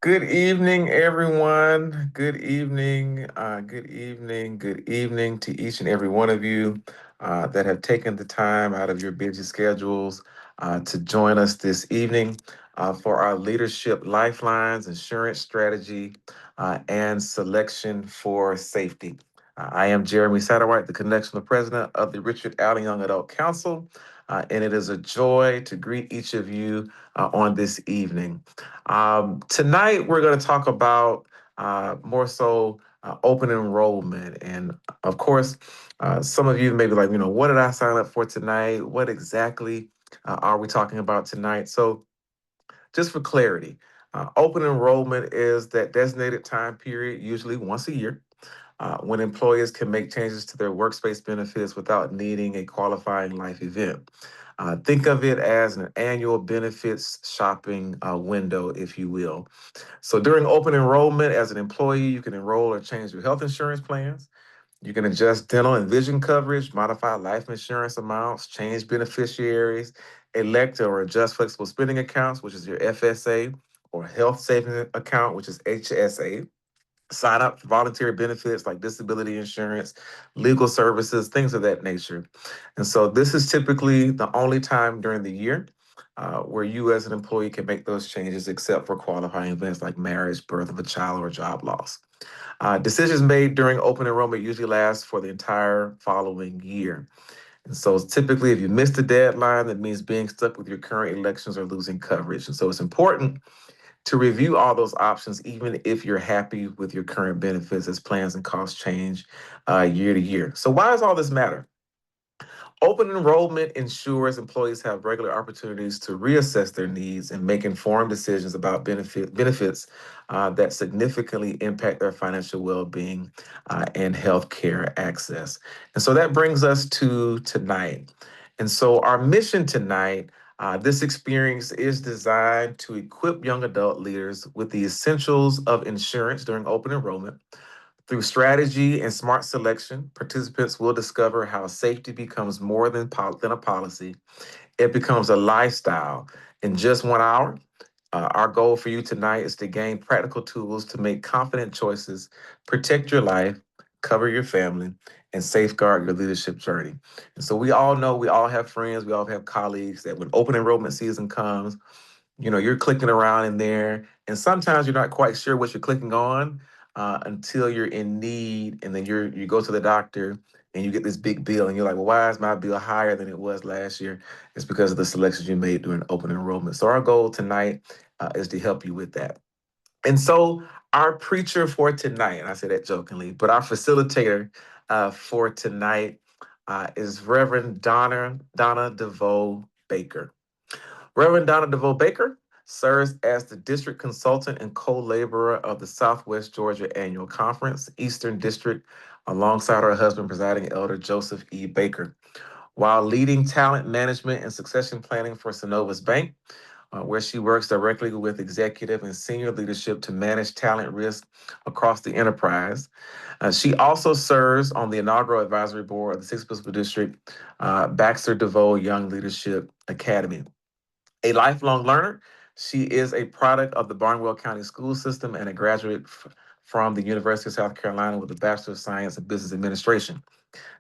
Good evening, everyone. Good evening to each and every one of you that have taken the time out of your busy schedules to join us this evening for our Leadership Lifelines, Insurance Strategy, and Selection for Safety. I am Jeremy Satterwhite, the Connectional President of the Richard Allen Young Adult Council, and it is a joy to greet each of you on this evening. Tonight, we're going to talk about more so open enrollment. And of course, some of you may be like, what did I sign up for tonight? What exactly are we talking about tonight? So, just for clarity, open enrollment is that designated time period, usually once a year, when employers can make changes to their workspace benefits without needing a qualifying life event. Think of it as an annual benefits shopping window, if you will. So during open enrollment, as an employee, you can enroll or change your health insurance plans. You can adjust dental and vision coverage, modify life insurance amounts, change beneficiaries, elect or adjust flexible spending accounts, which is your FSA, or health savings account, which is HSA. Sign up for voluntary benefits like disability insurance, legal services, things of that nature. And so this is typically the only time during the year where you as an employee can make those changes except for qualifying events like marriage, birth of a child, or job loss. Decisions made during open enrollment usually last for the entire following year. And so typically, if you miss the deadline, that means being stuck with your current elections or losing coverage. And so it's important to review all those options, even if you're happy with your current benefits as plans and costs change year to year. So why does all this matter? Open enrollment ensures employees have regular opportunities to reassess their needs and make informed decisions about benefits that significantly impact their financial well-being and healthcare access. And so that brings us to tonight. And so our mission tonight, this experience is designed to equip young adult leaders with the essentials of insurance during open enrollment. Through strategy and smart selection, participants will discover how safety becomes more than a policy. It becomes a lifestyle. In just 1 hour, our goal for you tonight is to gain practical tools to make confident choices, protect your life, cover your family, and safeguard your leadership journey. And so we all know, we all have friends, we all have colleagues that when open enrollment season comes, you're clicking around in there, and sometimes you're not quite sure what you're clicking on until you're in need, and then you go to the doctor and you get this big bill, and you're like, well, why is my bill higher than it was last year? It's because of the selections you made during open enrollment. So our goal tonight is to help you with that. And so our preacher for tonight, and I say that jokingly, but our facilitator for tonight is Reverend Donna DeVoe Baker. Reverend Donna DeVoe Baker serves as the district consultant and co-laborer of the Southwest Georgia Annual Conference, Eastern District, alongside her husband, presiding elder Joseph E. Baker, while leading talent management and succession planning for Synovus Bank, where she works directly with executive and senior leadership to manage talent risk across the enterprise. She also serves on the inaugural advisory board of the 6th Episcopal District Baxter DeVoe Young Leadership Academy. A lifelong learner, she is a product of the Barnwell County School System and a graduate from the University of South Carolina with a Bachelor of Science in Business Administration,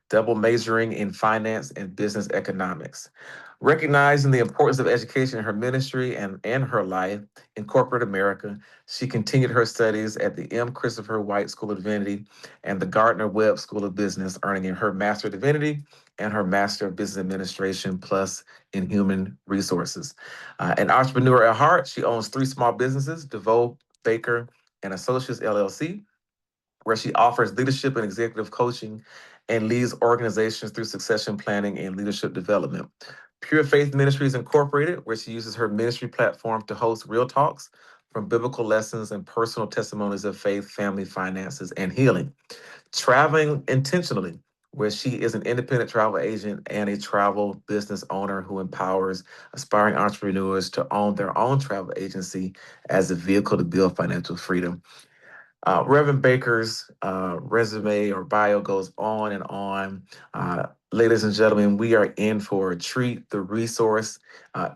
double majoring in finance and business economics. Recognizing the importance of education in her ministry and in her life in corporate America, she continued her studies at the M. Christopher White School of Divinity and the Gardner Webb School of Business, earning her Master of Divinity and her Master of Business Administration, plus in Human Resources. An entrepreneur at heart, she owns three small businesses, DeVoe, Baker, and Associates LLC, where she offers leadership and executive coaching and leads organizations through succession planning and leadership development. Pure Faith Ministries Incorporated, where she uses her ministry platform to host real talks from biblical lessons and personal testimonies of faith, family, finances, and healing. Traveling Intentionally, where she is an independent travel agent and a travel business owner who empowers aspiring entrepreneurs to own their own travel agency as a vehicle to build financial freedom. Reverend Baker's resume or bio goes on and on. Ladies and gentlemen, we are in for a treat. The resource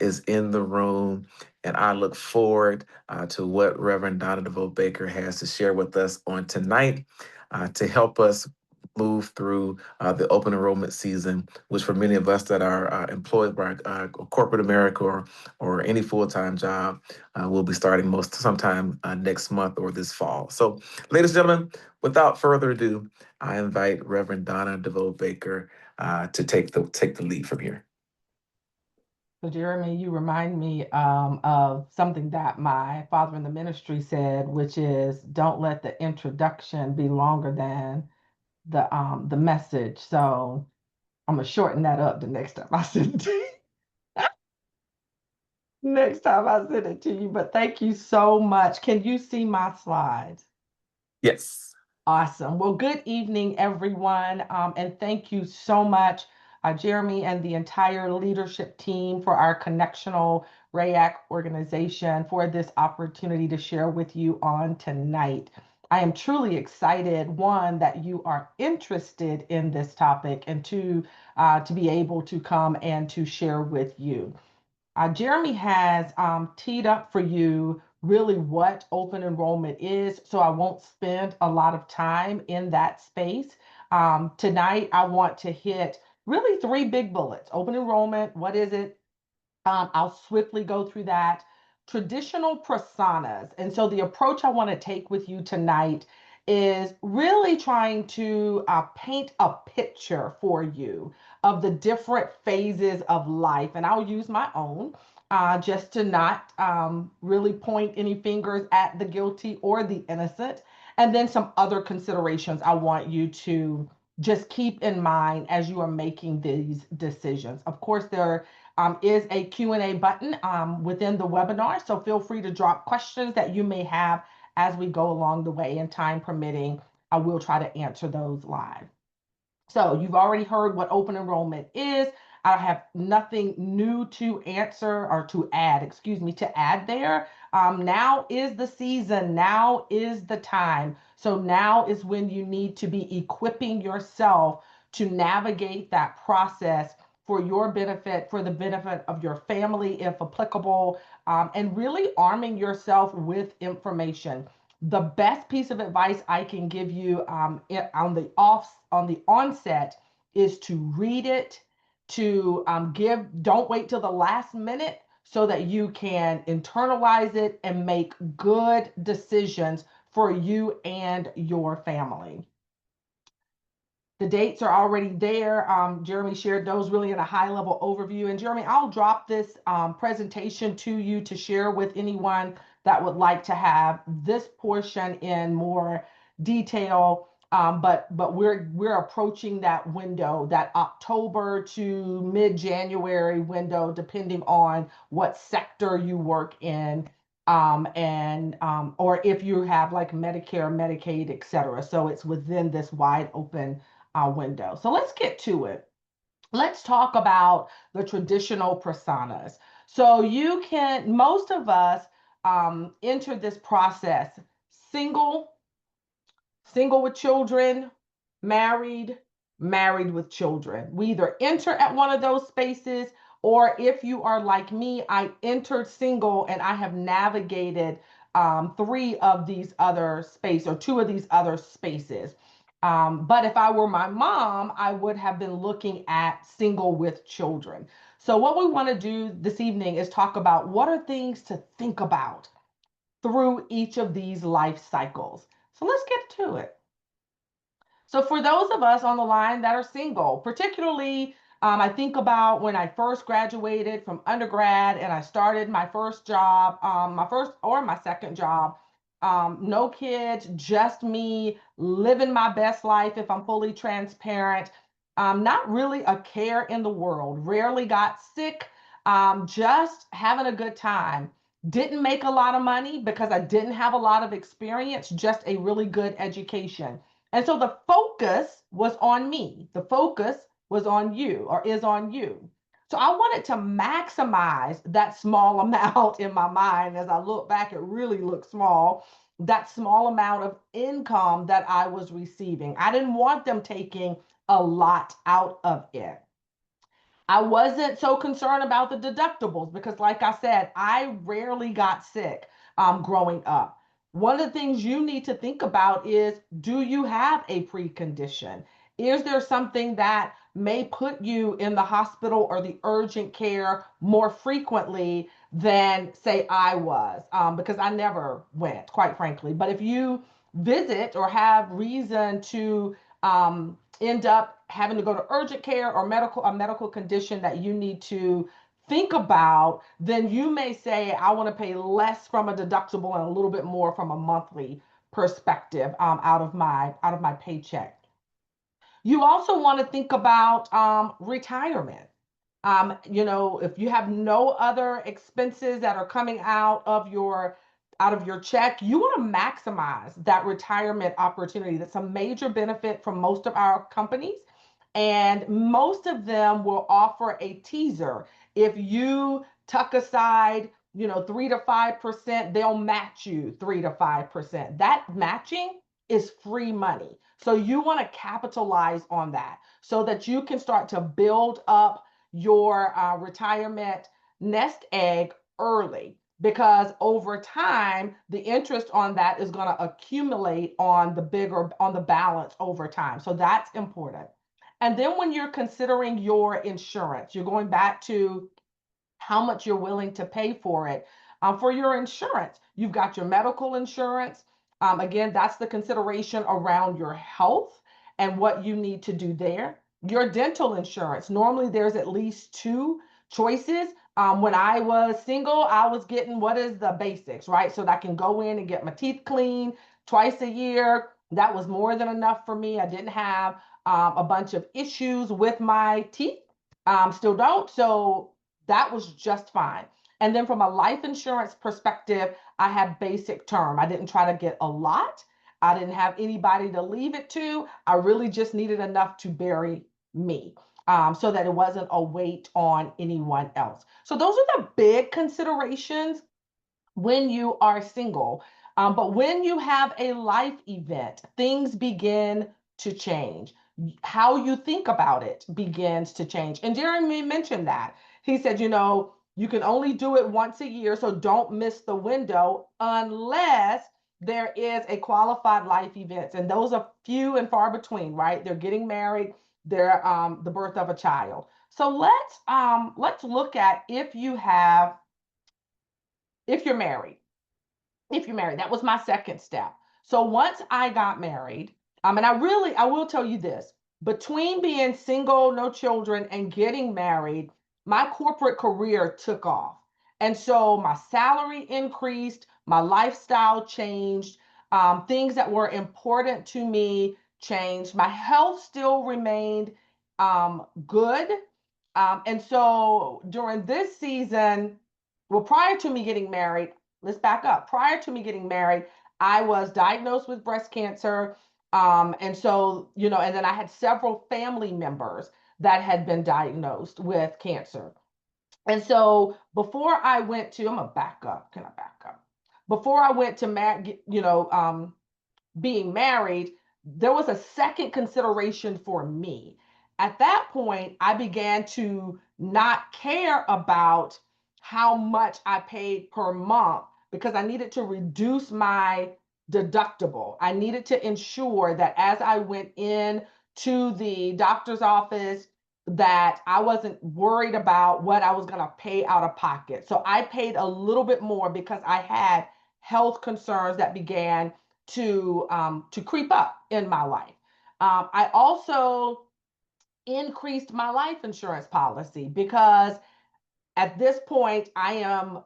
is in the room. And I look forward to what Reverend Donna DeVoe Baker has to share with us on tonight to help us move through the open enrollment season, which for many of us that are employed by corporate America or any full-time job will be starting most sometime next month or this fall. So, ladies and gentlemen, without further ado, I invite Reverend Donna DeVoe Baker to take the lead from here. So, Jeremy, you remind me of something that my father in the ministry said, which is, "Don't let the introduction be longer than the message." So, I'm gonna shorten that up the next time I send it to you. Next time I send it to you. But thank you so much. Can you see my slides? Yes. Awesome. Well, good evening, everyone. And thank you so much, Jeremy, and the entire leadership team for our Connectional RAYAC organization for this opportunity to share with you on tonight. I am truly excited, one, that you are interested in this topic, and two, to be able to come and to share with you. Jeremy has teed up for you really what open enrollment is, so I won't spend a lot of time in that space. Tonight, I want to hit really three big bullets. Open enrollment, what is it? I'll swiftly go through that. Traditional personas. And so the approach I want to take with you tonight is really trying to paint a picture for you of the different phases of life. And I'll use my own just to not really point any fingers at the guilty or the innocent. And then some other considerations I want you to just keep in mind as you are making these decisions. Of course, there is a Q&A button within the webinar, so feel free to drop questions that you may have as we go along the way, and time permitting, I will try to answer those live. So you've already heard what open enrollment is. I have nothing new to answer or to add, excuse me, to add there. Now is the season. Now is the time. So now is when you need to be equipping yourself to navigate that process for your benefit, for the benefit of your family, if applicable, and really arming yourself with information. The best piece of advice I can give you on the onset is to read it, to don't wait till the last minute so that you can internalize it and make good decisions for you and your family. The dates are already there. Jeremy shared those really in a high level overview. And Jeremy, I'll drop this presentation to you to share with anyone that would like to have this portion in more detail. But we're approaching that window, that October to mid-January window, depending on what sector you work in. And or if you have like Medicare, Medicaid, et cetera. So it's within this wide open window. So let's get to it. Let's talk about the traditional personas. So most of us enter this process single, single with children, married, married with children. We either enter at one of those spaces, or if you are like me, I entered single and I have navigated three of these other spaces or two of these other spaces. But if I were my mom, I would have been looking at single with children. So, what we want to do this evening is talk about what are things to think about through each of these life cycles. So, let's get to it. So, for those of us on the line that are single, particularly, I think about when I first graduated from undergrad and I started my first job, my first or my second job. No kids, just me living my best life if I'm fully transparent. Not really a care in the world, rarely got sick, just having a good time. Didn't make a lot of money because I didn't have a lot of experience, just a really good education. And so the focus was on me. The focus was on you or is on you. So I wanted to maximize that small amount in my mind. As I look back, it really looked small. That small amount of income that I was receiving. I didn't want them taking a lot out of it. I wasn't so concerned about the deductibles because, like I said, I rarely got sick growing up. One of the things you need to think about is, do you have a precondition? Is there something that may put you in the hospital or the urgent care more frequently than, say, I was? Because I never went, quite frankly. But if you visit or have reason to end up having to go to urgent care or a medical condition that you need to think about, then you may say, I want to pay less from a deductible and a little bit more from a monthly perspective out of my paycheck. You also want to think about retirement. If you have no other expenses that are coming out of your check, you want to maximize that retirement opportunity. That's a major benefit from most of our companies, and most of them will offer a teaser. If you tuck aside, 3 to 5%, they'll match you 3 to 5%. That matching is free money. So you want to capitalize on that so that you can start to build up your retirement nest egg early, because over time the interest on that is going to accumulate on the balance over time. So that's important. And then when you're considering your insurance, you're going back to how much you're willing to pay for it. For your insurance, you've got your medical insurance. Again, that's the consideration around your health and what you need to do there. Your dental insurance, normally there's at least two choices. When I was single, I was getting what is the basics, right? So that I can go in and get my teeth cleaned twice a year. That was more than enough for me. I didn't have a bunch of issues with my teeth. Still don't. So that was just fine. And then from a life insurance perspective, I had basic term. I didn't try to get a lot. I didn't have anybody to leave it to. I really just needed enough to bury me, so that it wasn't a weight on anyone else. So those are the big considerations when you are single. But when you have a life event, things begin to change. How you think about it begins to change. And Jeremy mentioned that. He said, you can only do it once a year, so don't miss the window unless there is a qualified life event. And those are few and far between, right? They're getting married, they're the birth of a child. So let's look at if you're married. If you're married. That was my second step. So once I got married, and I will tell you this, between being single, no children, and getting married, my corporate career took off. And so my salary increased, my lifestyle changed, things that were important to me changed. My health still remained good. And so during this season, well, prior to me getting married, let's back up. Prior to me getting married, I was diagnosed with breast cancer. And so, and then I had several family members that had been diagnosed with cancer. And so before I went to, I'm gonna back up. Can I back up? Before I went to, being married, there was a second consideration for me. At that point, I began to not care about how much I paid per month because I needed to reduce my deductible. I needed to ensure that as I went in to the doctor's office, that I wasn't worried about what I was going to pay out of pocket. So I paid a little bit more because I had health concerns that began to creep up in my life. I also increased my life insurance policy because at this point I am,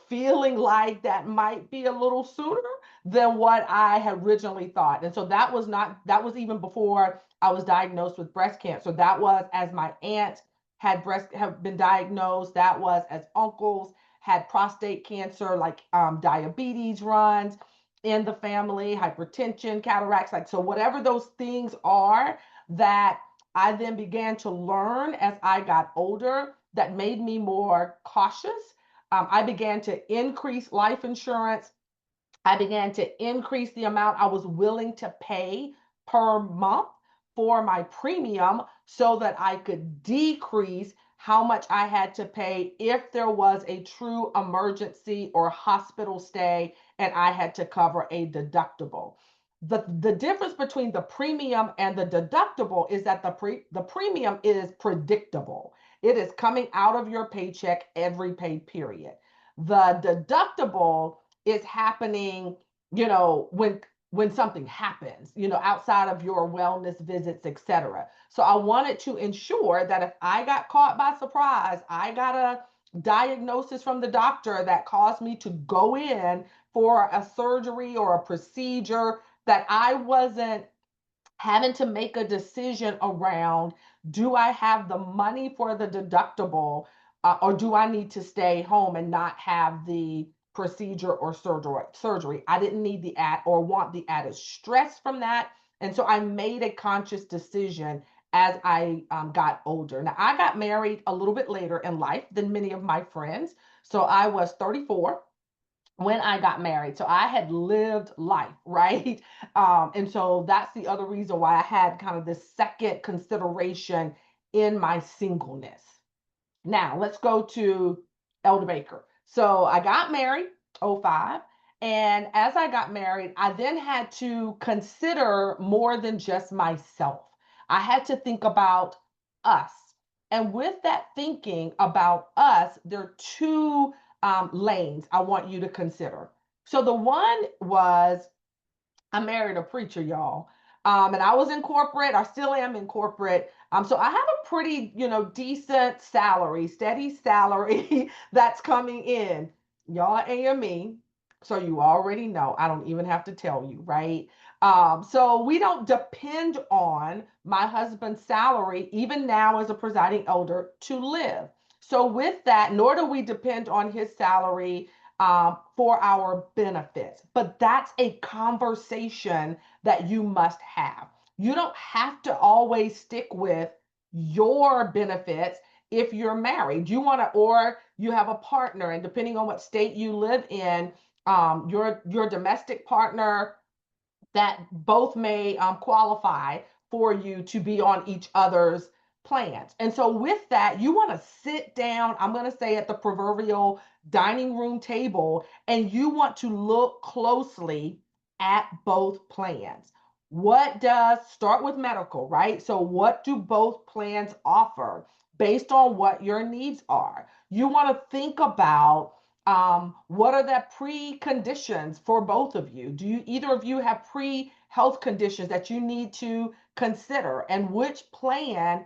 feeling like that might be a little sooner than what I had originally thought. And so that was even before I was diagnosed with breast cancer. That was as my aunt have been diagnosed. That was as uncles had prostate cancer, like diabetes runs in the family, hypertension, cataracts, like, so whatever those things are that I then began to learn as I got older that made me more cautious. I began to increase life insurance. I began to increase the amount I was willing to pay per month for my premium so that I could decrease how much I had to pay if there was a true emergency or hospital stay and I had to cover a deductible. The difference between the premium and the deductible is that the premium is predictable. It is coming out of your paycheck every pay period. The deductible is happening, when something happens, outside of your wellness visits, etc. So I wanted to ensure that if I got caught by surprise, I got a diagnosis from the doctor that caused me to go in for a surgery or a procedure, that I wasn't having to make a decision around, do I have the money for the deductible, or do I need to stay home and not have the procedure or surgery. I didn't need the ad or want the added stress from that. And so I made a conscious decision as I got older. Now, I got married a little bit later in life than many of my friends. So I was 34 when I got married. So I had lived life, right? And so that's the other reason why I had kind of this second consideration in my singleness. Now, let's go to Elder Baker. So I got married 05, and as I got married, I then had to consider more than just myself. I had to think about us. And with that thinking about us, there are two lanes I want you to consider. So the one was, I married a preacher, y'all. And I was in corporate. I still am in corporate. So I have a pretty, decent salary, steady salary that's coming in. Y'all are AME, so you already know. I don't even have to tell you, right? So we don't depend on my husband's salary, even now as a presiding elder, to live. So with that, nor do we depend on his salary for our benefits. But that's a conversation that you must have. You don't have to always stick with your benefits if you're married. You want to, or you have a partner, and depending on what state you live in, your domestic partner, that both may qualify for you to be on each other's plans. And so, with that, you want to sit down, I'm going to say at the proverbial dining room table, and you want to look closely at both plans. What does, start with medical, right? So, what do both plans offer based on what your needs are? You want to think about, what are the preconditions for both of you? Do you, either of you, have pre-health conditions that you need to consider, and which plan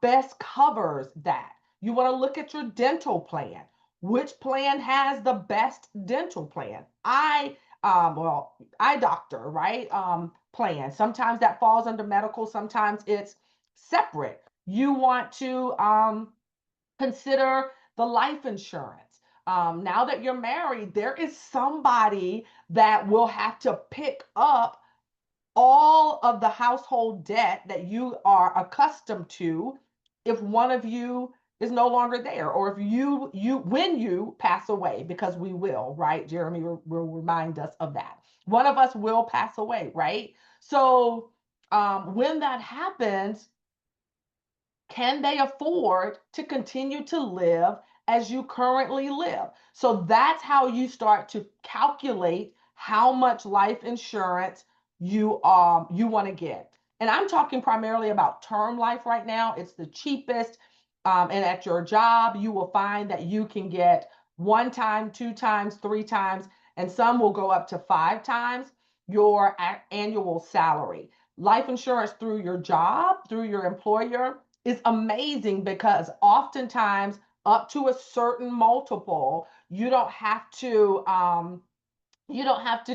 best covers that? You want to look at your dental plan. Which plan has the best dental plan? Eye doctor, right? Plan. Sometimes that falls under medical. Sometimes it's separate. You want to consider the life insurance. Now that you're married, there is somebody that will have to pick up all of the household debt that you are accustomed to if one of you is no longer there, or if you when you pass away, because we will, right? Jeremy will remind us of that. One of us will pass away, right? So when that happens, can they afford to continue to live as you currently live? So that's how you start to calculate how much life insurance you want to get. And I'm talking primarily about term life right now. It's the cheapest. And at your job, you will find that you can get one time, two times, three times, and some will go up to five times your annual salary. Life insurance through your job, through your employer, is amazing, because oftentimes up to a certain multiple, you don't have to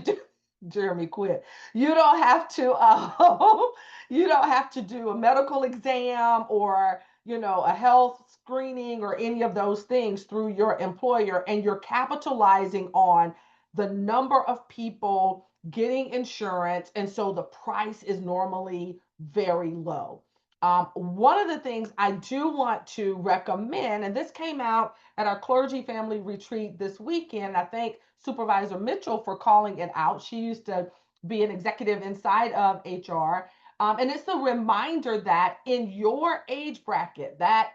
do Jeremy quit. You don't have to you don't have to do a medical exam, or a health screening, or any of those things through your employer, and you're capitalizing on the number of people getting insurance, and so the price is normally very low. One of the things I do want to recommend, and this came out at our clergy family retreat this weekend. I thank Supervisor Mitchell for calling it out. She used to be an executive inside of HR. And it's a reminder that in your age bracket, that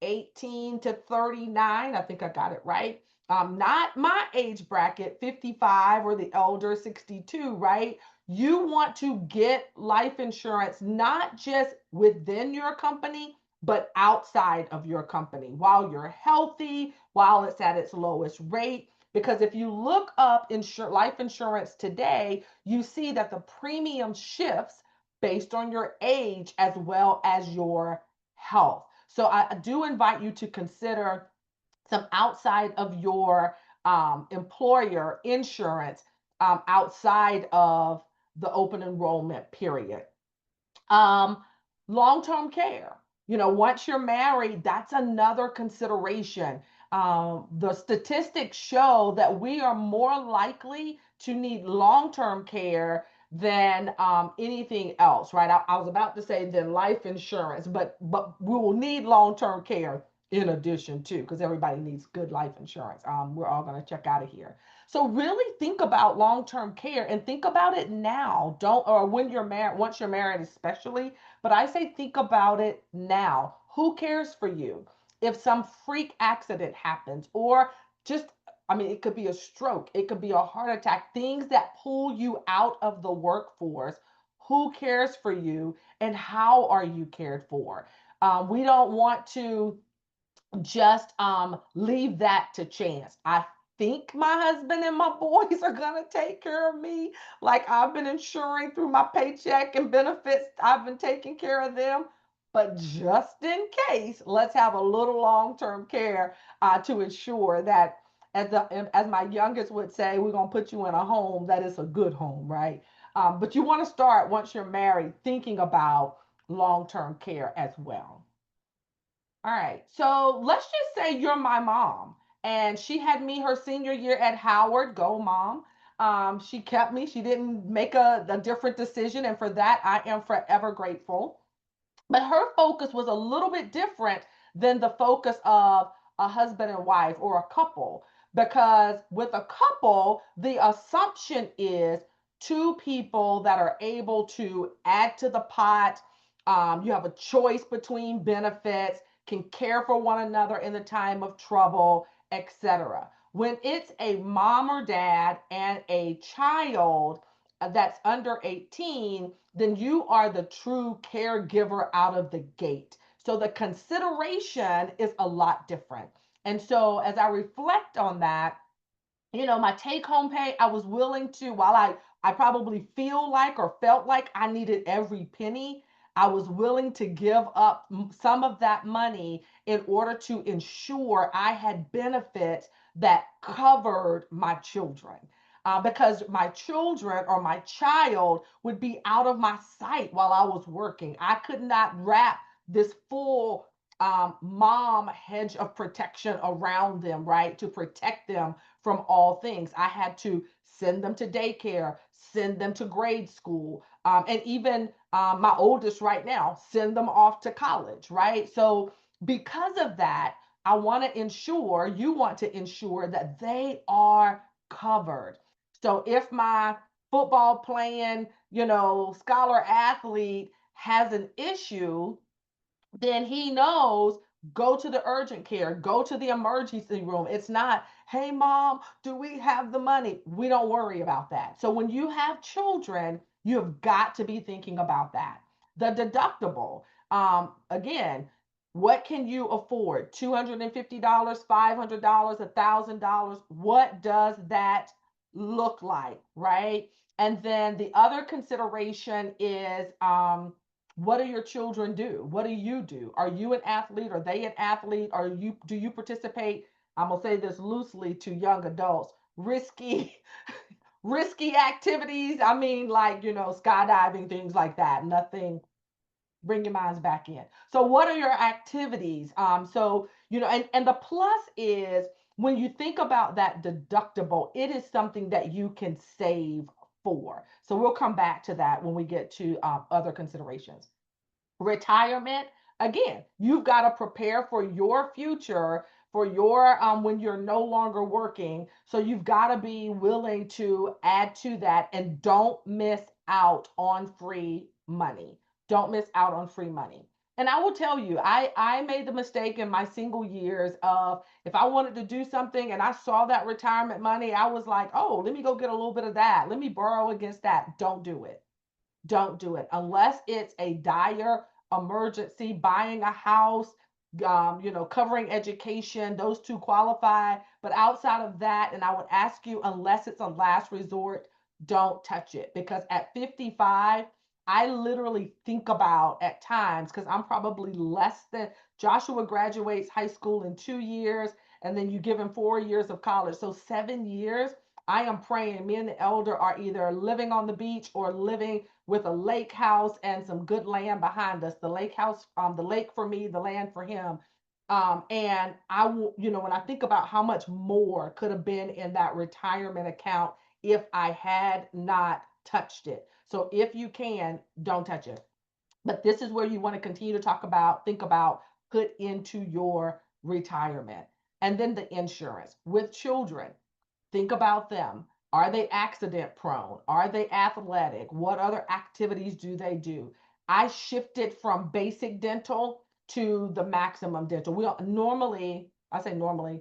18 to 39. I think I got it right. Not my age bracket, 55 or the elder, 62, right? You want to get life insurance not just within your company, but outside of your company while you're healthy, while it's at its lowest rate. Because if you look up life insurance today, you see that the premium shifts based on your age as well as your health. So I do invite you to consider some outside of your employer insurance outside of the open enrollment period. Um, Long term care. Once you're married, that's another consideration. The statistics show that we are more likely to need long term care than anything else, right? I was about to say than life insurance, but we will need long term care in addition to, because everybody needs good life insurance. We're all going to check out of here. So really think about long-term care and think about it now. Don't, or when you're married, once you're married especially, but I say think about it now. Who cares for you? If some freak accident happens or just I mean, it could be a stroke, it could be a heart attack, things that pull you out of the workforce. Who cares for you and how are you cared for? We don't want to just leave that to chance. I think my husband and my boys are gonna take care of me. Like I've been insuring through my paycheck and benefits, I've been taking care of them. But just in case, let's have a little long-term care to ensure that, as my youngest would say, we're gonna put you in a home that is a good home, right? But you want to start once you're married thinking about long-term care as well. All right. So let's just say you're my mom and she had me her senior year at Howard. Go, mom. She kept me. She didn't make a different decision. And for that, I am forever grateful. But her focus was a little bit different than the focus of a husband and wife or a couple. Because with a couple, the assumption is two people that are able to add to the pot. You have a choice between benefits, can care for one another in the time of trouble, etc. When it's a mom or dad and a child that's under 18, then you are the true caregiver out of the gate. So the consideration is a lot different. And so as I reflect on that, my take home pay, I was willing to, while I probably feel like or felt like I needed every penny, I was willing to give up some of that money in order to ensure I had benefits that covered my children. Because my children or my child would be out of my sight while I was working. I could not wrap this full mom hedge of protection around them, right? To protect them from all things. I had to send them to daycare, send them to grade school, and even my oldest right now, send them off to college, right? So, because of that, I want to ensure, you want to ensure that they are covered. So, if my football playing, scholar athlete has an issue, then he knows go to the urgent care, go to the emergency room. It's not, hey, mom, do we have the money? We don't worry about that. So when you have children, you have got to be thinking about that. The deductible, again, what can you afford? $250, $500, $1,000. What does that look like, right? And then the other consideration is what do your children do? What do you do? Are you an athlete? Are they an athlete? Do you participate? I'm gonna say this loosely to young adults. Risky, risky activities. I mean, like, skydiving, things like that. Nothing, bring your minds back in. So what are your activities? And the plus is when you think about that deductible, it is something that you can save for. So we'll come back to that when we get to other considerations. Retirement, again, you've got to prepare for your future, for your when you're no longer working. So you've got to be willing to add to that and don't miss out on free money. Don't miss out on free money. And I will tell you, I made the mistake in my single years of, if I wanted to do something and I saw that retirement money, I was like, oh, let me go get a little bit of that. Let me borrow against that. Don't do it. Don't do it unless it's a dire emergency, buying a house, covering education. Those two qualify. But outside of that, and I would ask you, unless it's a last resort, don't touch it, because at 55, I literally think about at times, because I'm probably less than Joshua graduates high school in 2 years, and then you give him 4 years of college. So 7 years. I am praying me and the elder are either living on the beach or living with a lake house and some good land behind us. The lake house, the lake for me, the land for him. And I will, when I think about how much more could have been in that retirement account if I had not touched it. So if you can, don't touch it. But this is where you want to continue to think about, put into your retirement. And then the insurance with children. Think about them. Are they accident prone? Are they athletic? What other activities do they do? I shifted from basic dental to the maximum dental. We don't normally, I say normally,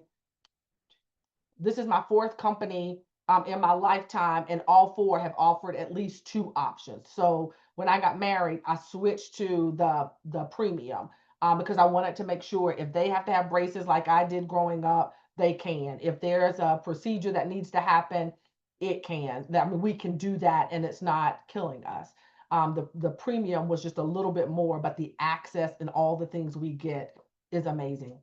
this is my fourth company in my lifetime, and all four have offered at least two options. So when I got married, I switched to the premium, because I wanted to make sure if they have to have braces like I did growing up, they can. If there's a procedure that needs to happen, it can. I mean, we can do that, and it's not killing us. The premium was just a little bit more, but the access and all the things we get is amazing.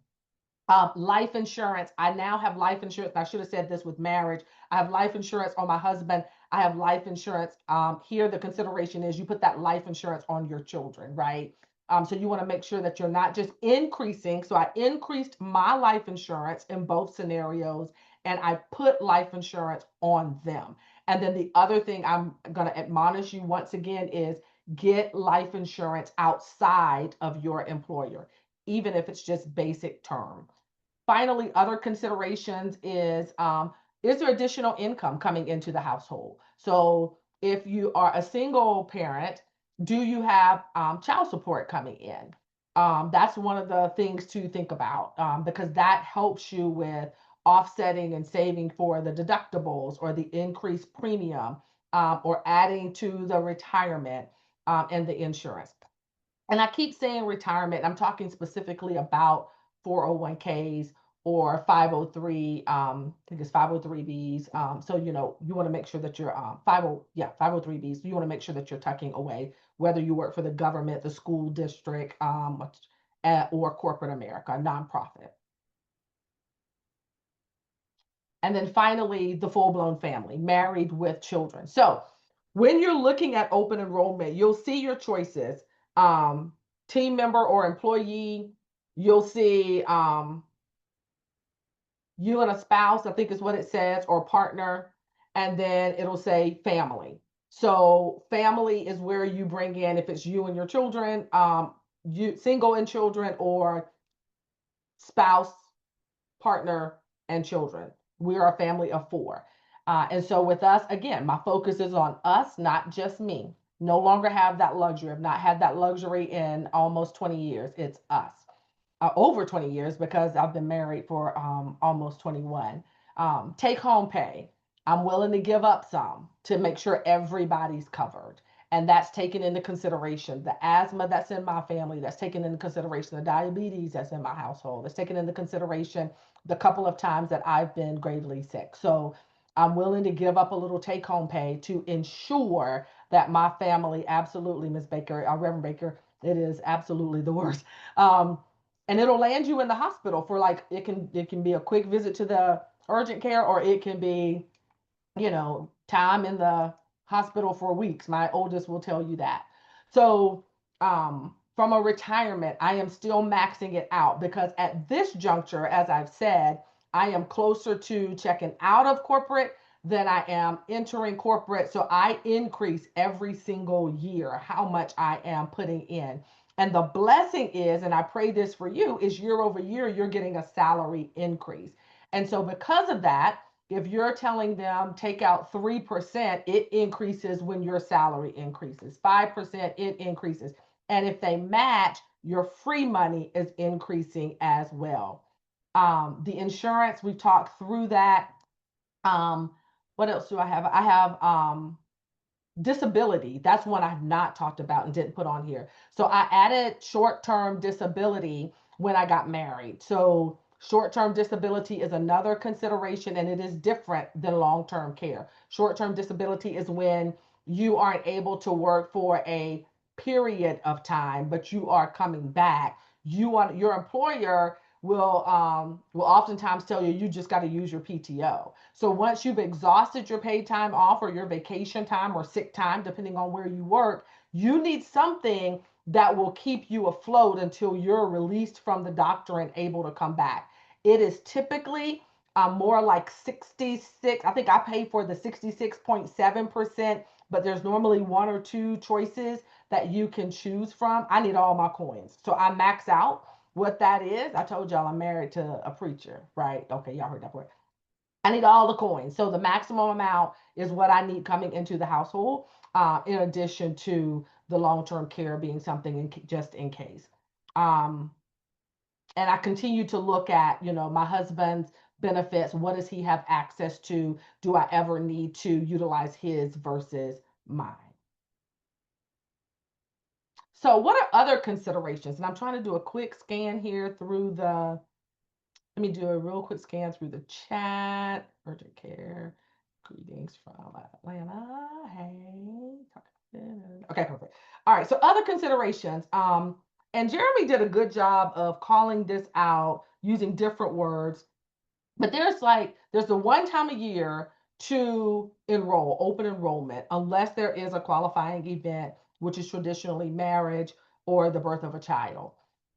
Life insurance. I now have life insurance. I should have said this with marriage. I have life insurance on my husband. I have life insurance. Here, the consideration is you put that life insurance on your children, right? So you want to make sure that you're not just increasing. So I increased my life insurance in both scenarios, and I put life insurance on them. And then the other thing I'm going to admonish you once again is get life insurance outside of your employer, even if it's just basic term. Finally, other considerations is there additional income coming into the household? So if you are a single parent, do you have child support coming in? That's one of the things to think about, because that helps you with offsetting and saving for the deductibles or the increased premium, or adding to the retirement, and the insurance. And I keep saying retirement, I'm talking specifically about 401ks or 503, I think it's 503bs. So, you want to make sure that you're 50, yeah, 503bs. You want to make sure that you're tucking away, whether you work for the government, the school district, or corporate America, nonprofit. And then finally, the full blown family, married with children. So when you're looking at open enrollment, you'll see your choices, um, team member or employee. You'll see you and a spouse, I think is what it says, or partner. And then it'll say family. So family is where you bring in, if it's you and your children, you single and children, or spouse, partner, and children. We are a family of four. And so with us, again, my focus is on us, not just me. No longer have that luxury. I've not had that luxury in almost 20 years. It's us. Over 20 years, because I've been married for almost 21. Take home pay. I'm willing to give up some to make sure everybody's covered. And that's taken into consideration the asthma that's in my family, that's taken into consideration the diabetes that's in my household, that's taken into consideration the couple of times that I've been gravely sick. So I'm willing to give up a little take home pay to ensure that my family, absolutely, Ms. Baker, Reverend Baker, it is absolutely the worst. Um, and it'll land you in the hospital for, like, it can be a quick visit to the urgent care, or it can be, time in the hospital for weeks. My oldest will tell you that. So, from a retirement, I am still maxing it out, because at this juncture, as I've said, I am closer to checking out of corporate than I am entering corporate. So I increase every single year how much I am putting in. And the blessing is, and I pray this for you, is year over year, you're getting a salary increase. And so because of that, if you're telling them take out 3%, it increases when your salary increases. 5%, it increases. And if they match, your free money is increasing as well. The insurance, we've talked through that. Um, what else do I have? I have disability. That's one I've not talked about and didn't put on here. So I added short term disability when I got married. So short term disability is another consideration and it is different than long term care. Short term disability is when you aren't able to work for a period of time, but you are coming back. You want your employer will oftentimes tell you you just got to use your PTO. So once you've exhausted your paid time off or your vacation time or sick time, depending on where you work, you need something that will keep you afloat until you're released from the doctor and able to come back. It is typically more like 66. I think I pay for the 66.7%, but there's normally one or two choices that you can choose from. I need all my coins. So I max out what that is. I told y'all I'm married to a preacher, right? Okay, y'all heard that part. I need all the coins. So the maximum amount is what I need coming into the household, in addition to the long term care being something just in case. Um, and I continue to look at, my husband's benefits. What does he have access to? Do I ever need to utilize his versus mine? So, what are other considerations? And I'm trying to do a quick scan here through the Let me do a real quick scan through the chat. Urgent care. Greetings from Atlanta. Hey. Okay, perfect. All right. So other considerations. And Jeremy did a good job of calling this out using different words, but there's the one time a year to enroll, open enrollment, unless there is a qualifying event, which is traditionally marriage or the birth of a child.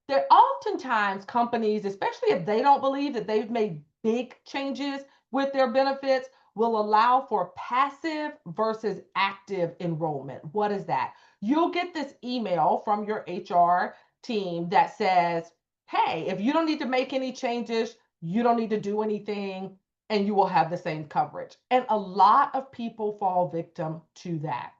There oftentimes companies, especially if they don't believe that they've made big changes with their benefits, will allow for passive versus active enrollment. What is that? You'll get this email from your HR team that says, hey, if you don't need to make any changes, you don't need to do anything, and you will have the same coverage. And a lot of people fall victim to that.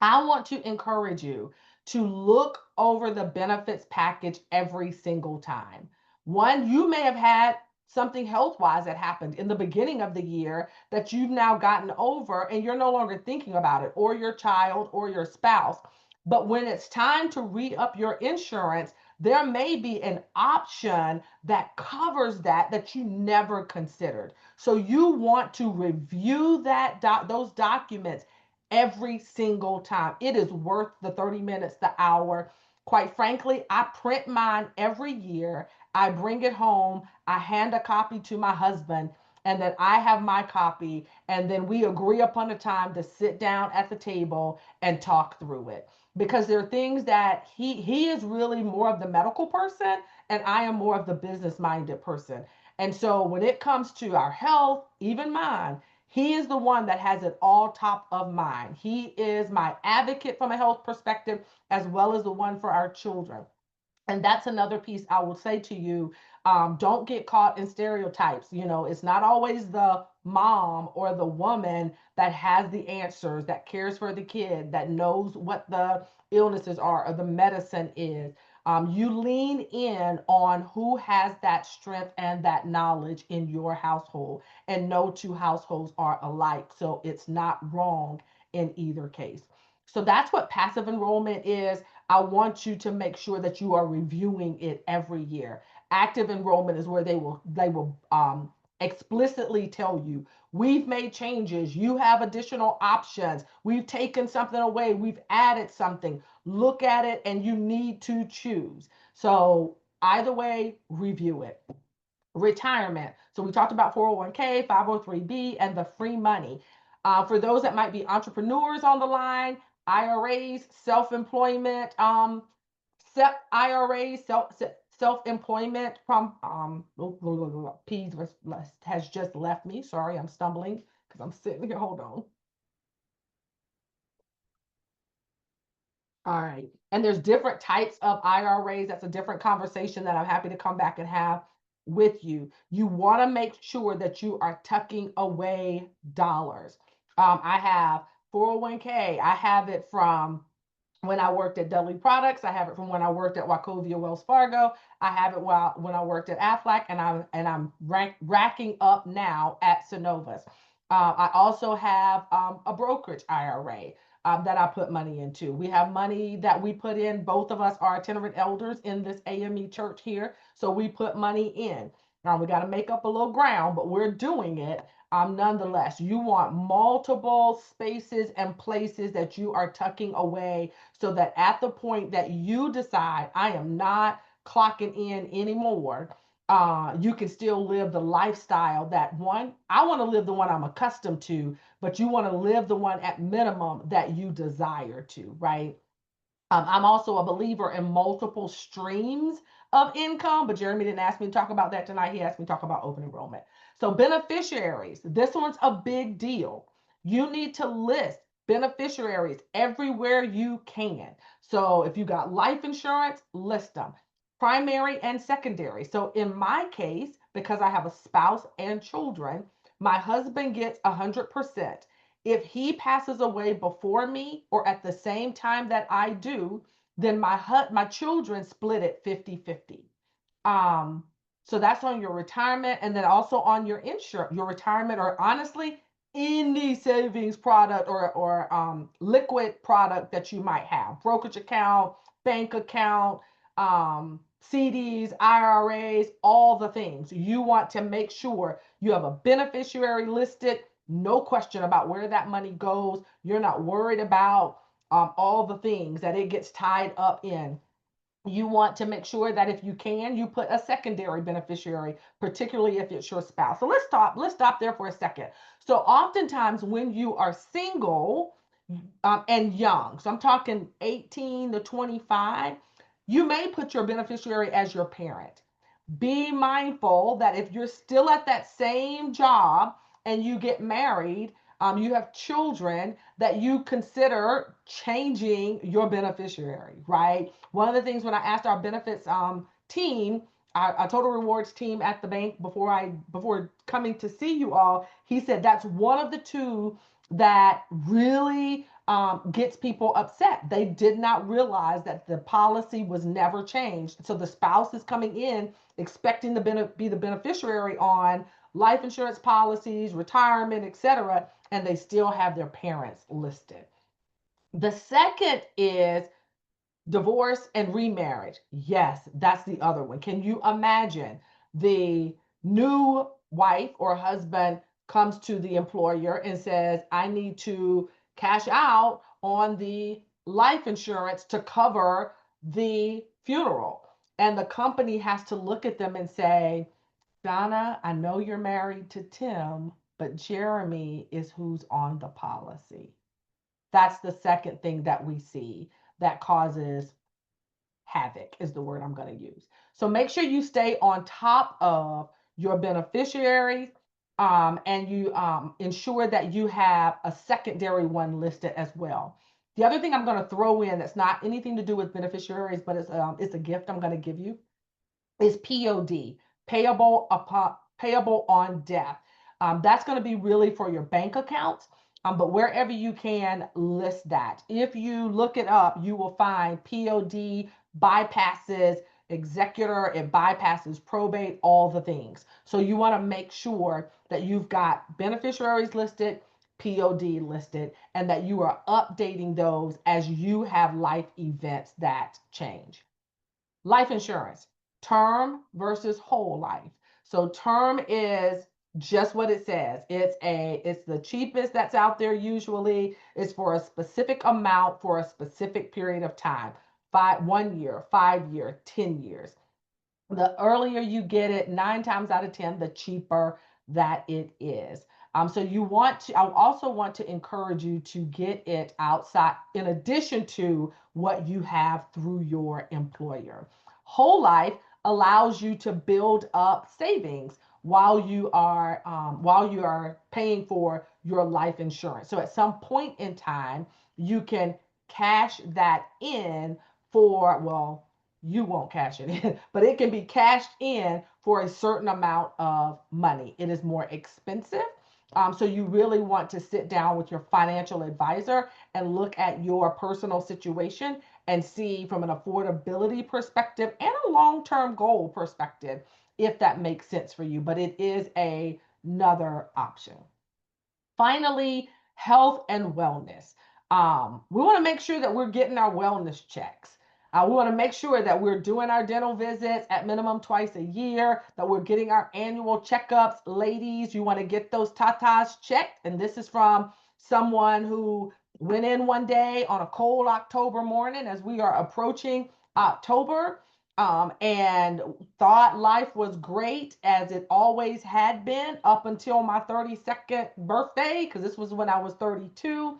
I want to encourage you to look over the benefits package every single time. One, you may have had something health wise that happened in the beginning of the year that you've now gotten over and you're no longer thinking about it, or your child or your spouse. But when it's time to re up your insurance, there may be an option that covers that you never considered. So you want to review those documents every single time. It is worth the 30 minutes, the hour. Quite frankly, I print mine every year. I bring it home. I hand a copy to my husband, and then I have my copy. And then we agree upon a time to sit down at the table and talk through it. Because there are things that he is really more of the medical person, and I am more of the business minded person. And so when it comes to our health, even mine, he is the one that has it all top of mind. He is my advocate from a health perspective, as well as the one for our children. And that's another piece I will say to you. Don't get caught in stereotypes. It's not always the mom or the woman that has the answers, that cares for the kid, that knows what the illnesses are or the medicine is. You lean in on who has that strength and that knowledge in your household, and no two households are alike. So it's not wrong in either case. So that's what passive enrollment is. I want you to make sure that you are reviewing it every year. Active enrollment is where they will explicitly tell you, we've made changes, you have additional options, we've taken something away, we've added something. Look at it and you need to choose. So either way, review it. Retirement. So we talked about 401k, 503b, and the free money. For those that might be entrepreneurs on the line, IRAs, self-employment, IRAs, self-employment from P has just left me. Sorry, I'm stumbling because I'm sitting here. Hold on. All right. And there's different types of IRAs. That's a different conversation that I'm happy to come back and have with you. You want to make sure that you are tucking away dollars. I have 401k. I have it from when I worked at Dudley Products. I have it from when I worked at Wachovia Wells Fargo. I have it while when I worked at Aflac, and I'm racking up now at Synovus. I also have a brokerage IRA that I put money into. We have money that we put in. Both of us are itinerant elders in this AME church here, so we put money in. Now we got to make up a little ground, but we're doing it. Nonetheless, you want multiple spaces and places that you are tucking away so that at the point that you decide, I am not clocking in anymore, you can still live the lifestyle that one, I want to live the one I'm accustomed to, but you want to live the one at minimum that you desire to, right? I'm also a believer in multiple streams of income, but Jeremy didn't ask me to talk about that tonight. He asked me to talk about open enrollment. So, beneficiaries, this one's a big deal. You need to list beneficiaries everywhere you can. So, if you got life insurance, list them, primary and secondary. So, in my case, because I have a spouse and children, my husband gets 100%. If he passes away before me or at the same time that I do, then my children split it 50-50. Um, so that's on your retirement, and then also on your insurance, your retirement, or honestly, any savings product or liquid product that you might have, brokerage account, bank account, CDs, IRAs, all the things. You want to make sure you have a beneficiary listed, no question about where that money goes. You're not worried about all the things that it gets tied up in. You want to make sure that if you can, you put a secondary beneficiary, particularly if it's your spouse. So let's stop there for a second. So oftentimes when you are single and young, so I'm talking 18 to 25, you may put your beneficiary as your parent. Be mindful that if you're still at that same job and you get married, you have children, that you consider changing your beneficiary, right? One of the things when I asked our benefits team, our total rewards team at the bank before coming to see you all, he said that's one of the two that really gets people upset. They did not realize that the policy was never changed. So the spouse is coming in expecting to be the beneficiary on life insurance policies, retirement, etc., and they still have their parents listed. The second is divorce and remarriage. Yes, that's the other one. Can you imagine the new wife or husband comes to the employer and says, I need to cash out on the life insurance to cover the funeral? And the company has to look at them and say, Donna, I know you're married to Tim, but Jeremy is who's on the policy. That's the second thing that we see that causes havoc, is the word I'm going to use. So make sure you stay on top of your beneficiaries, and you ensure that you have a secondary one listed as well. The other thing I'm going to throw in that's not anything to do with beneficiaries, but it's a gift I'm going to give you, is POD, payable on death. That's going to be really for your bank accounts, but wherever you can, list that. If you look it up, you will find POD bypasses executor, it bypasses probate, all the things. So you want to make sure that you've got beneficiaries listed, POD listed, and that you are updating those as you have life events that change. Life insurance, term versus whole life. So term is just what it says. It's the cheapest that's out there usually. It's for a specific amount for a specific period of time. 1 year, 5 year, 10 years. The earlier you get it, 9 times out of 10, the cheaper that it is. So I also want to encourage you to get it outside in addition to what you have through your employer. Whole life allows you to build up savings while you are paying for your life insurance. So at some point in time, you can cash that in for, well, you won't cash it in, but it can be cashed in for a certain amount of money. It is more expensive. So you really want to sit down with your financial advisor and look at your personal situation and see from an affordability perspective and a long-term goal perspective if that makes sense for you. But it is another option. Finally, health and wellness. We want to make sure that we're getting our wellness checks. We want to make sure that we're doing our dental visits at minimum twice a year, that we're getting our annual checkups. Ladies, you want to get those tatas checked. And this is from someone who went in one day on a cold October morning as we are approaching October, and thought life was great as it always had been up until my 32nd birthday, because this was when I was 32,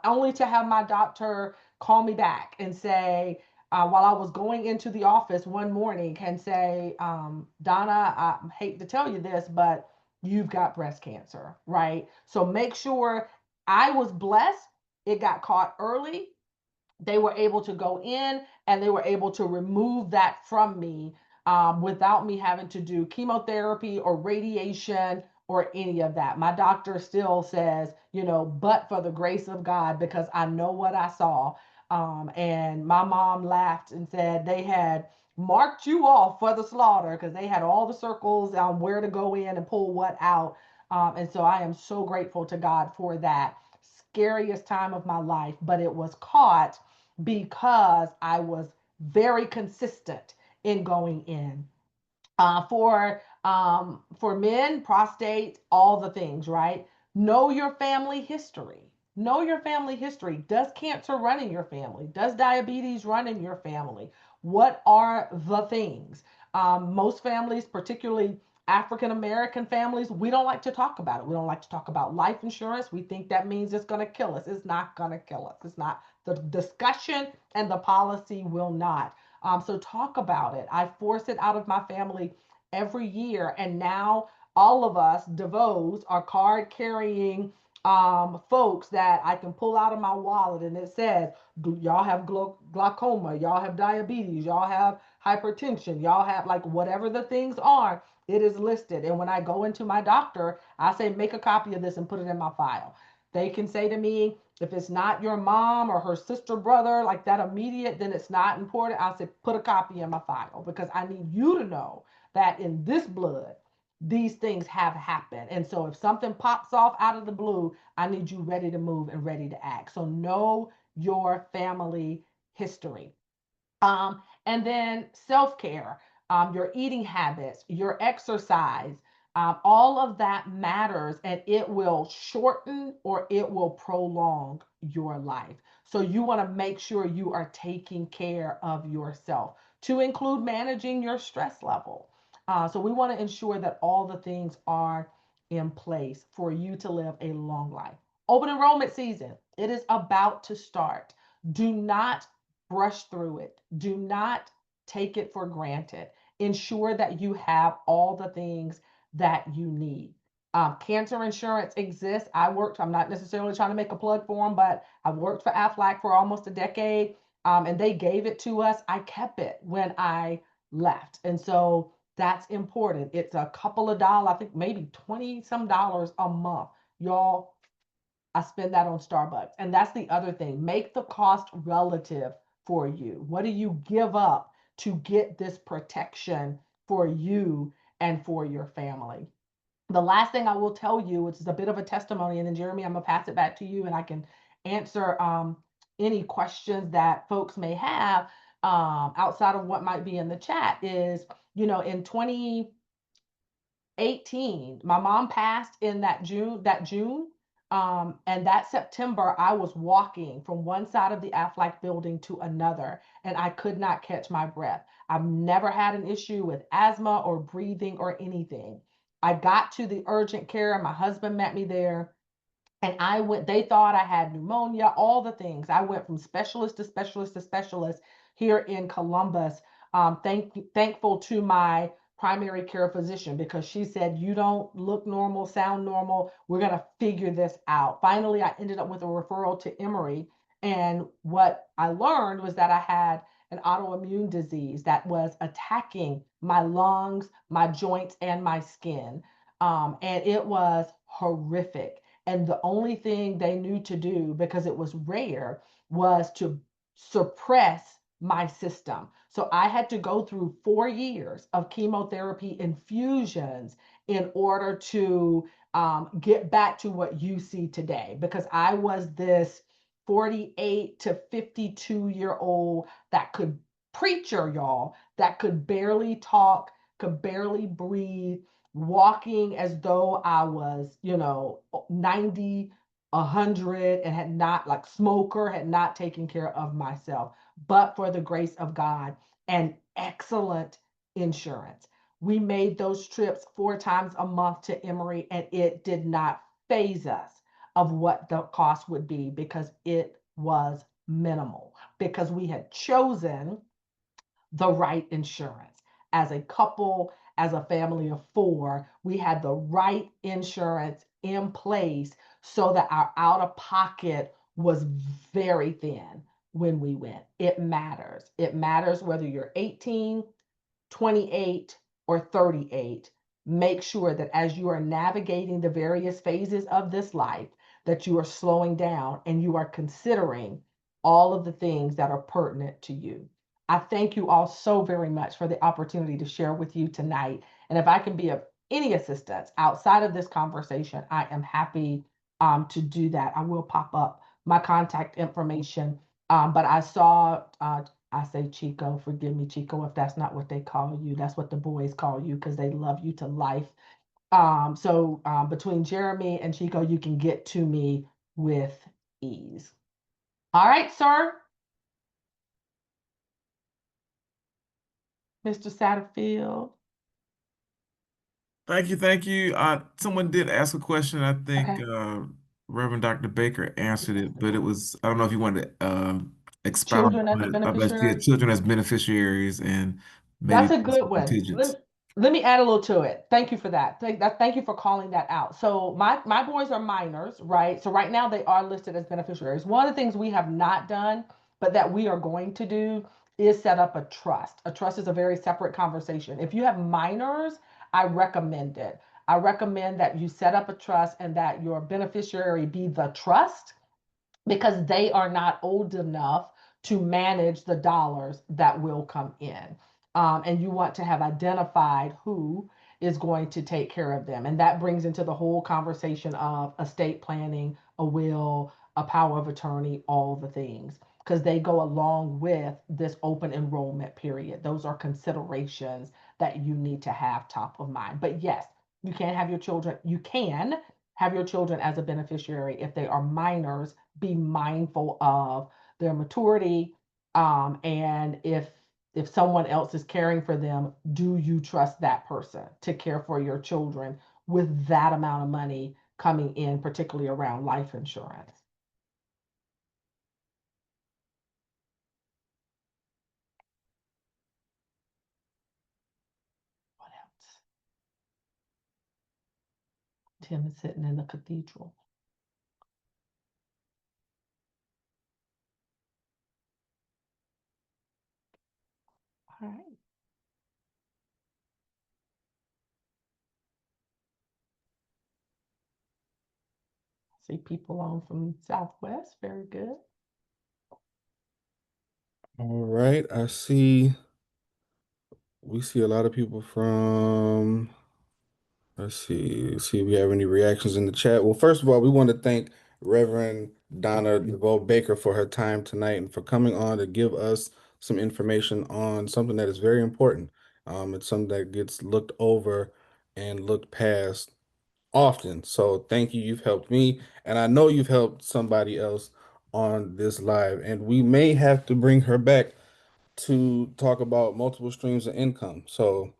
only to have my doctor call me back and say, while I was going into the office one morning, and say, Donna, I hate to tell you this, but you've got breast cancer, right? So make sure. I was blessed. It got caught early. They were able to go in and they were able to remove that from me, without me having to do chemotherapy or radiation or any of that. My doctor still says, but for the grace of God, because I know what I saw. And my mom laughed and said they had marked you off for the slaughter because they had all the circles on where to go in and pull what out. And so I am so grateful to God for that scariest time of my life, but it was caught because I was very consistent in going in. For men, prostate, all the things, right? Know your family history. Know your family history. Does cancer run in your family? Does diabetes run in your family? What are the things? Most families, particularly African American families, we don't like to talk about it. We don't like to talk about life insurance. We think that means it's going to kill us. It's not going to kill us. It's not. The discussion and the policy will not. So talk about it. I force it out of my family every year, and now all of us DeVos are card carrying folks that I can pull out of my wallet, and it says, y'all have glaucoma, y'all have diabetes, y'all have hypertension, y'all have, like, whatever the things are, it is listed. And when I go into my doctor, I say, make a copy of this and put it in my file. They can say to me, if it's not your mom or her sister, brother, like that immediate, then it's not important. I'll say, put a copy in my file because I need you to know that in this blood, these things have happened. And so if something pops off out of the blue, I need you ready to move and ready to act. So know your family history. And then self care, your eating habits, your exercise, all of that matters, and it will shorten or it will prolong your life. So you want to make sure you are taking care of yourself, to include managing your stress level. So we want to ensure that all the things are in place for you to live a long life. Open enrollment season, it is about to start. Do not brush through it. Do not take it for granted. Ensure that you have all the things that you need. Cancer insurance exists. I'm not necessarily trying to make a plug for them, but I've worked for Aflac for almost a decade, and they gave it to us. I kept it when I left. And so that's important. It's a couple of dollars, I think maybe 20 some dollars a month. Y'all, I spend that on Starbucks. And that's the other thing. Make the cost relative for you. What do you give up to get this protection for you and for your family? The last thing I will tell you, which is a bit of a testimony, and then Jeremy, I'm gonna pass it back to you, and I can answer any questions that folks may have outside of what might be in the chat. Is, in 2018, my mom passed in that June, and that September I was walking from one side of the Aflac building to another, and I could not catch my breath. I've never had an issue with asthma or breathing or anything. I got to the urgent care, and my husband met me there, and they thought I had pneumonia, all the things. I went from specialist to specialist to specialist here in Columbus. Thankful to my primary care physician, because she said, you don't look normal, sound normal. We're going to figure this out. Finally, I ended up with a referral to Emory. And what I learned was that I had an autoimmune disease that was attacking my lungs, my joints, and my skin. And it was horrific. And the only thing they knew to do, because it was rare, was to suppress my system. So I had to go through 4 years of chemotherapy infusions in order to get back to what you see today, because I was this 48 to 52-year-old that could preacher, y'all, that could barely talk, could barely breathe, walking as though I was, 90, 100, and had not, like smoker, had not taken care of myself. But for the grace of God and excellent insurance, we made those trips 4 times a month to Emory, and it did not phase us of what the cost would be, because it was minimal, because we had chosen the right insurance. As a couple, as a family of four, we had the right insurance in place so that our out of pocket was very thin when we went. It matters. It matters whether you're 18, 28, or 38. Make sure that as you are navigating the various phases of this life, that you are slowing down and you are considering all of the things that are pertinent to you. I thank you all so very much for the opportunity to share with you tonight. And if I can be of any assistance outside of this conversation, I am happy to do that. I will pop up my contact information. But I saw I say Chico, forgive me, Chico, if that's not what they call you. That's what the boys call you because they love you to life. So between Jeremy and Chico, you can get to me with ease. All right, sir, Mr. Satterfield. Thank you, thank you. Someone did ask a question. I think Okay. Reverend Dr. Baker answered it, but it was, I don't know if you wanted to expound Children as on a it about, yeah, beneficiary. children as beneficiaries and maybe That's a good possible one. contingents. Let me add a little to it. Thank you for that. Thank you for calling that out. So my boys are minors, right? So right now they are listed as beneficiaries. One of the things we have not done, but that we are going to do, is set up a trust. A trust is a very separate conversation. If you have minors, I recommend it. I recommend that you set up a trust and that your beneficiary be the trust, because they are not old enough to manage the dollars that will come in. And you want to have identified who is going to take care of them. And that brings into the whole conversation of estate planning, a will, a power of attorney, all the things, because they go along with this open enrollment period. Those are considerations that you need to have top of mind. But yes, you can have your children, you can have your children as a beneficiary if they are minors. Be mindful of their maturity, and if someone else is caring for them, do you trust that person to care for your children with that amount of money coming in, particularly around life insurance? What else? Tim is sitting in the cathedral. All right. See people on from Southwest. Very good. All right, we see a lot of people from, let's see if we have any reactions in the chat. Well, first of all, we want to thank Reverend Donna DeVoe Baker for her time tonight and for coming on to give us some information on something that is very important. It's something that gets looked over and looked past often. So thank you. You've helped me, and I know you've helped somebody else on this live. And we may have to bring her back to talk about multiple streams of income. So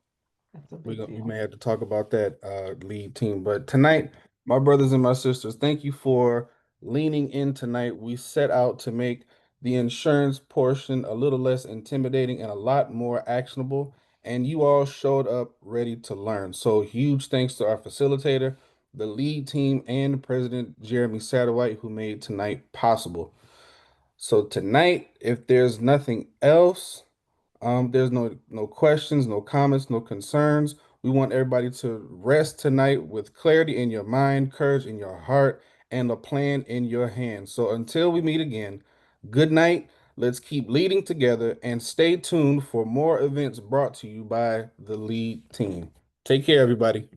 That's a we big we may deal. have to talk about that lead team. But tonight, my brothers and my sisters, thank you for leaning in tonight. We set out to make the insurance portion a little less intimidating and a lot more actionable. And you all showed up ready to learn. So huge thanks to our facilitator, the lead team, and President Jeremy Satterwhite, who made tonight possible. So tonight, if there's nothing else, there's no questions, no comments, no concerns. We want everybody to rest tonight with clarity in your mind, courage in your heart, and a plan in your hand. So until we meet again, good night. Let's keep leading together and stay tuned for more events brought to you by the lead team. Take care, everybody.